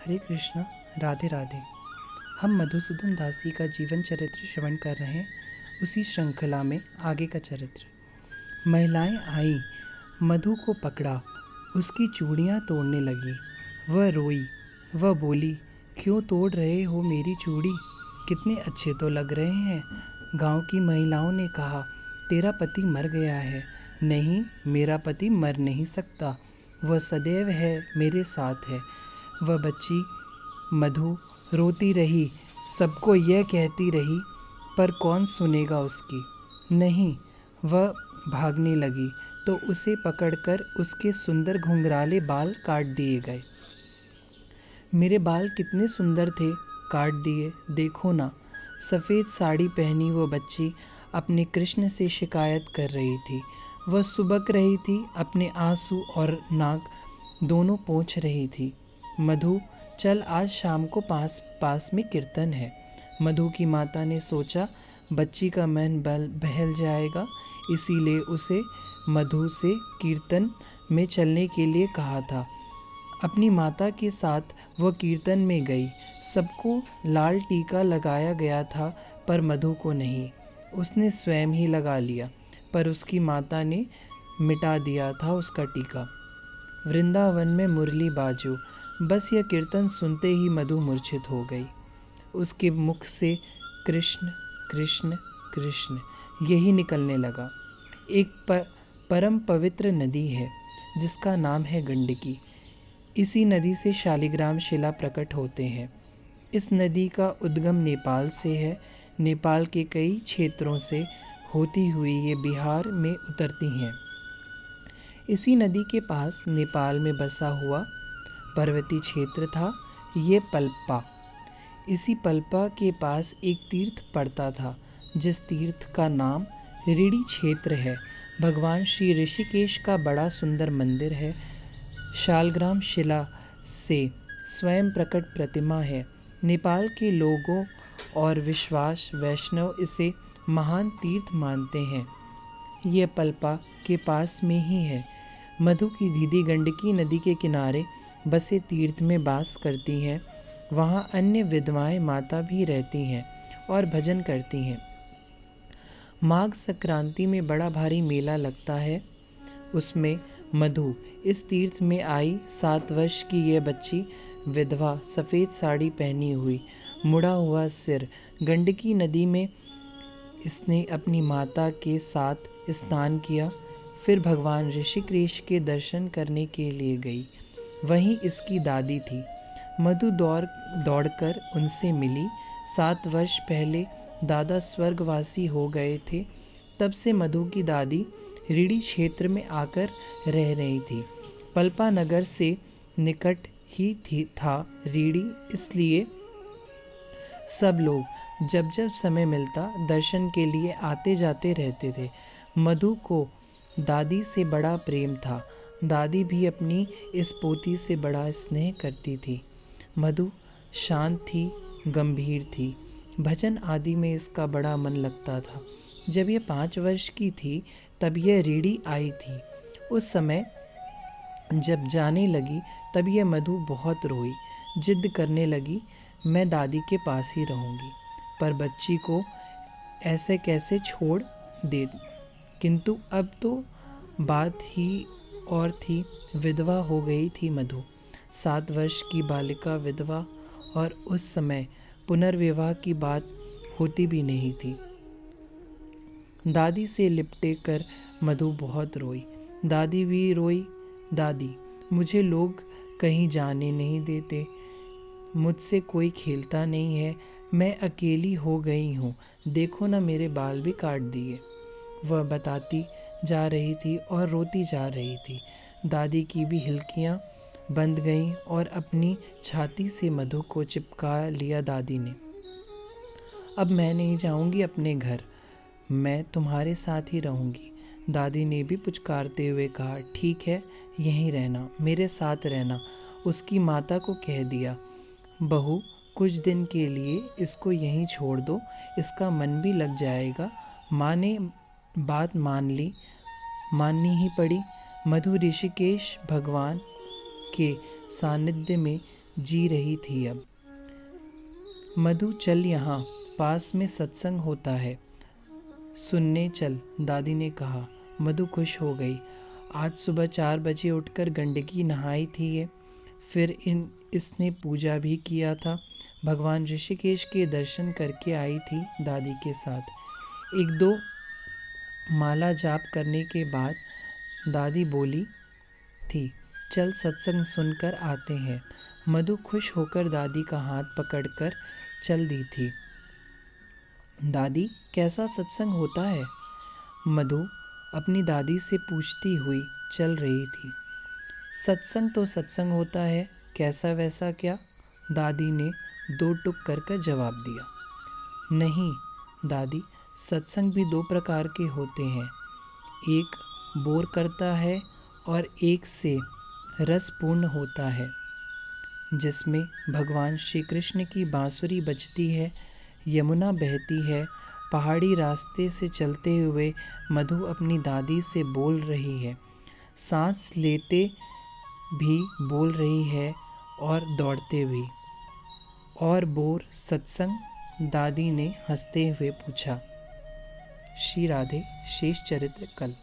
हरे कृष्णा। राधे राधे। हम मधुसूदन दास जी का जीवन चरित्र श्रवण कर रहे हैं। उसी श्रृंखला में आगे का चरित्र। महिलाएं आई, मधु को पकड़ा, उसकी चूड़ियां तोड़ने लगी। वह रोई, वह बोली, क्यों तोड़ रहे हो मेरी चूड़ी? कितने अच्छे तो लग रहे हैं। गांव की महिलाओं ने कहा, तेरा पति मर गया है। नहीं, मेरा पति मर नहीं सकता, वह सदैव है, मेरे साथ है। वह बच्ची मधु रोती रही, सबको यह कहती रही, पर कौन सुनेगा उसकी। नहीं, वह भागने लगी तो उसे पकड़कर उसके सुंदर घुंघराले बाल काट दिए गए। मेरे बाल कितने सुंदर थे, काट दिए, देखो ना। सफ़ेद साड़ी पहनी वो बच्ची अपने कृष्ण से शिकायत कर रही थी। वह सुबक रही थी, अपने आंसू और नाक दोनों पोंछ रही थी। मधु, चल आज शाम को पास में कीर्तन है। मधु की माता ने सोचा बच्ची का मन बहल जाएगा, इसीलिए उसे मधु से कीर्तन में चलने के लिए कहा था। अपनी माता के साथ वह कीर्तन में गई। सबको लाल टीका लगाया गया था, पर मधु को नहीं। उसने स्वयं ही लगा लिया, पर उसकी माता ने मिटा दिया था उसका टीका। वृंदावन में मुरली बाजू, बस यह कीर्तन सुनते ही मधु मूर्छित हो गई। उसके मुख से कृष्ण कृष्ण कृष्ण यही निकलने लगा। एक परम पवित्र नदी है जिसका नाम है गंडकी। इसी नदी से शालिग्राम शिला प्रकट होते हैं। इस नदी का उद्गम नेपाल से है। नेपाल के कई क्षेत्रों से होती हुई ये बिहार में उतरती हैं। इसी नदी के पास नेपाल में बसा हुआ पर्वतीय क्षेत्र था, ये पल्पा। इसी पल्पा के पास एक तीर्थ पड़ता था, जिस तीर्थ का नाम ऋणी क्षेत्र है। भगवान श्री ऋषिकेश का बड़ा सुंदर मंदिर है। शालग्राम शिला से स्वयं प्रकट प्रतिमा है। नेपाल के लोगों और विश्वास वैष्णव इसे महान तीर्थ मानते हैं। यह पल्पा के पास में ही है। मधु की दीदी गंडकी नदी के किनारे बसे तीर्थ में वास करती हैं। वहाँ अन्य विधवाएं माता भी रहती हैं और भजन करती हैं। माघ संक्रांति में बड़ा भारी मेला लगता है। उसमें मधु इस तीर्थ में आई। 7 वर्ष की यह बच्ची विधवा, सफ़ेद साड़ी पहनी हुई, मुड़ा हुआ सिर, गंडकी नदी में इसने अपनी माता के साथ स्नान किया। फिर भगवान ऋषिकेश के दर्शन करने के लिए गई। वहीं इसकी दादी थी। मधु दौड़कर उनसे मिली। 7 वर्ष पहले दादा स्वर्गवासी हो गए थे। तब से मधु की दादी ऋणी क्षेत्र में आकर रह रही थी। पल्पा नगर से निकट ही था ऋणी, इसलिए सब लोग जब जब समय मिलता दर्शन के लिए आते जाते रहते थे। मधु को दादी से बड़ा प्रेम था। दादी भी अपनी इस पोती से बड़ा स्नेह करती थी। मधु शांत थी, गंभीर थी। भजन आदि में इसका बड़ा मन लगता था। जब यह 5 वर्ष की थी तब यह ऋणी आई थी। उस समय जब जाने लगी तब यह मधु बहुत रोई, जिद करने लगी, मैं दादी के पास ही रहूँगी। पर बच्ची को ऐसे कैसे छोड़ दे। किंतु अब तो बात ही और थी। विधवा हो गई थी मधु। 7 वर्ष की बालिका विधवा, और उस समय पुनर्विवाह की बात होती भी नहीं थी। दादी से लिपटे कर मधु बहुत रोई। दादी भी रोई। दादी, मुझे लोग कहीं जाने नहीं देते, मुझसे कोई खेलता नहीं है, मैं अकेली हो गई हूँ, देखो ना मेरे बाल भी काट दिए। वह बताती जा रही थी और रोती जा रही थी। दादी की भी हिलकियाँ बंद गईं और अपनी छाती से मधु को चिपका लिया दादी ने। अब मैं नहीं जाऊंगी अपने घर, मैं तुम्हारे साथ ही रहूंगी। दादी ने भी पुचकारते हुए कहा, ठीक है, यहीं रहना, मेरे साथ रहना। उसकी माता को कह दिया, बहू कुछ दिन के लिए इसको यहीं छोड़ दो, इसका मन भी लग जाएगा। माँ ने बात मान ली, माननी ही पड़ी। मधु ऋषिकेश भगवान के सानिध्य में जी रही थी अब। मधु चल, यहाँ पास में सत्संग होता है, सुनने चल, दादी ने कहा। मधु खुश हो गई। आज सुबह 4 बजे उठकर गंडकी नहाई थी ये, फिर इसने पूजा भी किया था। भगवान ऋषिकेश के दर्शन करके आई थी दादी के साथ। 1-2 माला जाप करने के बाद दादी बोली थी, चल सत्संग सुनकर आते हैं। मधु खुश होकर दादी का हाथ पकड़कर चल दी थी। दादी, कैसा सत्संग होता है? मधु अपनी दादी से पूछती हुई चल रही थी। सत्संग तो सत्संग होता है, कैसा वैसा क्या? दादी ने 2 टुक कर जवाब दिया। नहीं दादी, सत्संग भी 2 प्रकार के होते हैं, एक बोर करता है और एक से रसपूर्ण होता है, जिसमें भगवान श्री कृष्ण की बांसुरी बजती है, यमुना बहती है। पहाड़ी रास्ते से चलते हुए मधु अपनी दादी से बोल रही है, सांस लेते भी बोल रही है और दौड़ते भी। और बोर सत्संग? दादी ने हंसते हुए पूछा। श्री राधे। शेष चरित्र कल।